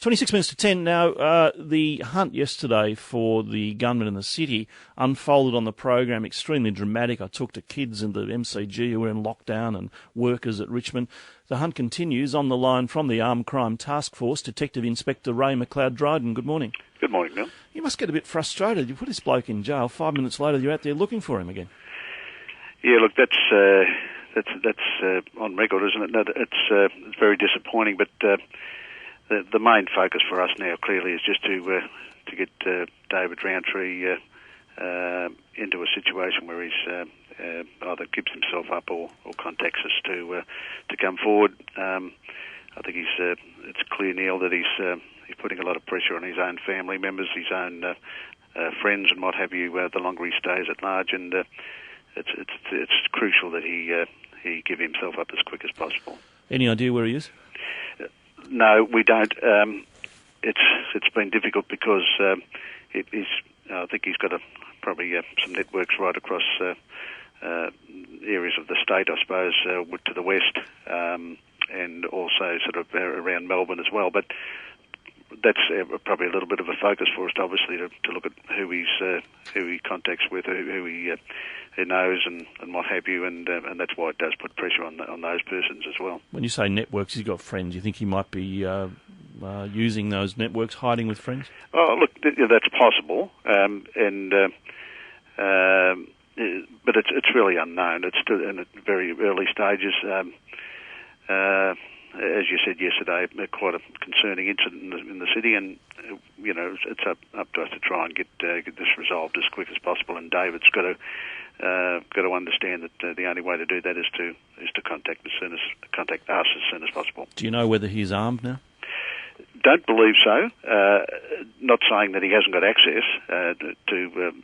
26 minutes to 10 now. The hunt yesterday for the gunman in the city unfolded on the program extremely dramatic. I talked to kids in the MCG who were in lockdown and workers at Richmond. The hunt continues. On the line from the Armed Crime Task Force, Detective Inspector Ray McLeod-Dryden. Good morning. Good morning, Neil. You must get a bit frustrated. You put this bloke in jail. 5 minutes later, you're out there looking for him again. Yeah, look, that's on record, isn't it? No, it's very disappointing, but the main focus for us now clearly is just to get David Rowntree into a situation where he's either gives himself up or contacts us to come forward. I think it's clear, Neil, that he's putting a lot of pressure on his own family members, his own friends, and what have you. The longer he stays at large, and it's crucial that he give himself up as quick as possible. Any idea where he is? No, we don't. It's been difficult because I think he's got probably some networks right across areas of the state, I suppose, to the west, and also sort of around Melbourne as well. But that's probably a little bit of a focus for us, obviously, to look at who he contacts with, who he knows, and what have you, and that's why it does put pressure on those persons as well. When you say networks, he's got friends. You think he might be using those networks, hiding with friends? Oh, look, that's possible, but it's really unknown. It's still in very early stages. As you said yesterday, quite a concerning incident in the city, and it's up to us to try and get this resolved as quick as possible. And David's got to understand that the only way to do that is to contact us as soon as possible. Do you know whether he's armed now? Don't believe so. Not saying that he hasn't got access to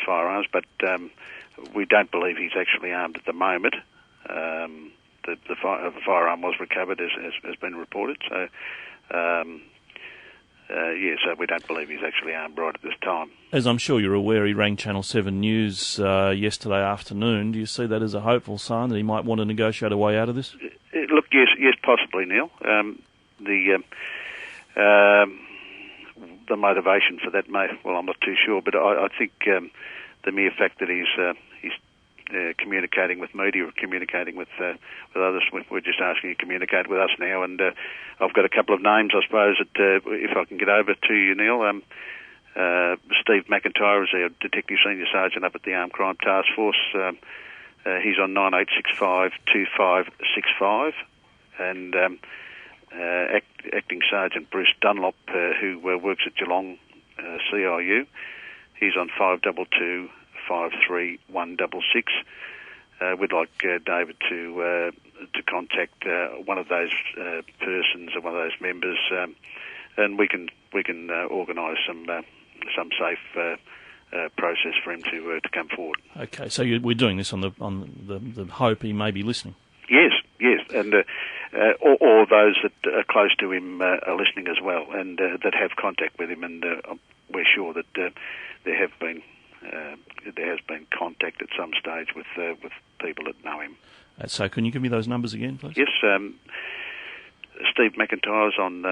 firearms, but we don't believe he's actually armed at the moment. The firearm was recovered, as been reported. So, so we don't believe he's actually armed right at this time. As I'm sure you're aware, he rang Channel 7 News yesterday afternoon. Do you see that as a hopeful sign that he might want to negotiate a way out of this? Look, yes, possibly, Neil. The motivation for that I'm not too sure, but I think the mere fact that he's communicating with media or communicating with others. We're just asking you to communicate with us now, and I've got a couple of names, I suppose, that if I can get over to you, Neil. Steve McIntyre is our Detective Senior Sergeant up at the Armed Crime Task Force. He's on 9865-2565, and Acting Sergeant Bruce Dunlop, who works at Geelong CIU, he's on 522 53166. We'd like David to contact one of those persons or one of those members, and we can organise some safe process for him to come forward. Okay, so we're doing this on the hope he may be listening. Yes, and or those that are close to him are listening as well, and that have contact with him, and we're sure that there has been contact at some stage with people that know him. So can you give me those numbers again, please? Yes, Steve McIntyre's on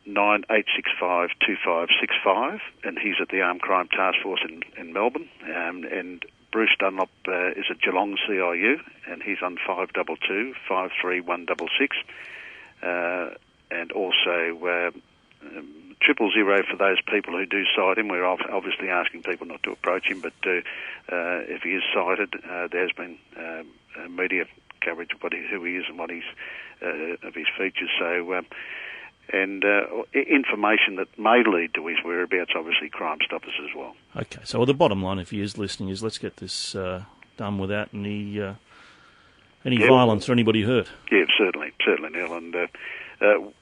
9865-2565, and he's at the Armed Crime Task Force in Melbourne, and Bruce Dunlop is at Geelong CIU, and he's on 522-53166, and also 000 for those people who do cite him. We're obviously asking people not to approach him, but if he is cited, there has been media coverage of who he is and what he's of his features. So, and information that may lead to his whereabouts, obviously Crime Stoppers as well. Okay, so the bottom line, if he is listening, is let's get this done without any violence or anybody hurt. Yeah, certainly, Neil, and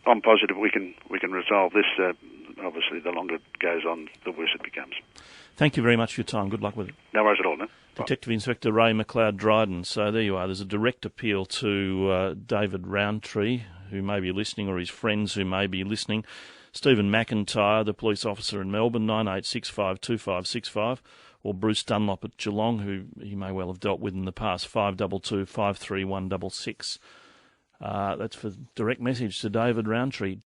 I'm positive we can resolve this. Obviously, the longer it goes on, the worse it becomes. Thank you very much for your time. Good luck with it. No worries at all, no. Detective Inspector Ray McLeod-Dryden. So there you are. There's a direct appeal to David Rowntree, who may be listening, or his friends who may be listening. Stephen McIntyre, the police officer in Melbourne, 9865-2565, or Bruce Dunlop at Geelong, who he may well have dealt with in the past, 522-53166. That's for direct message to David Rowntree.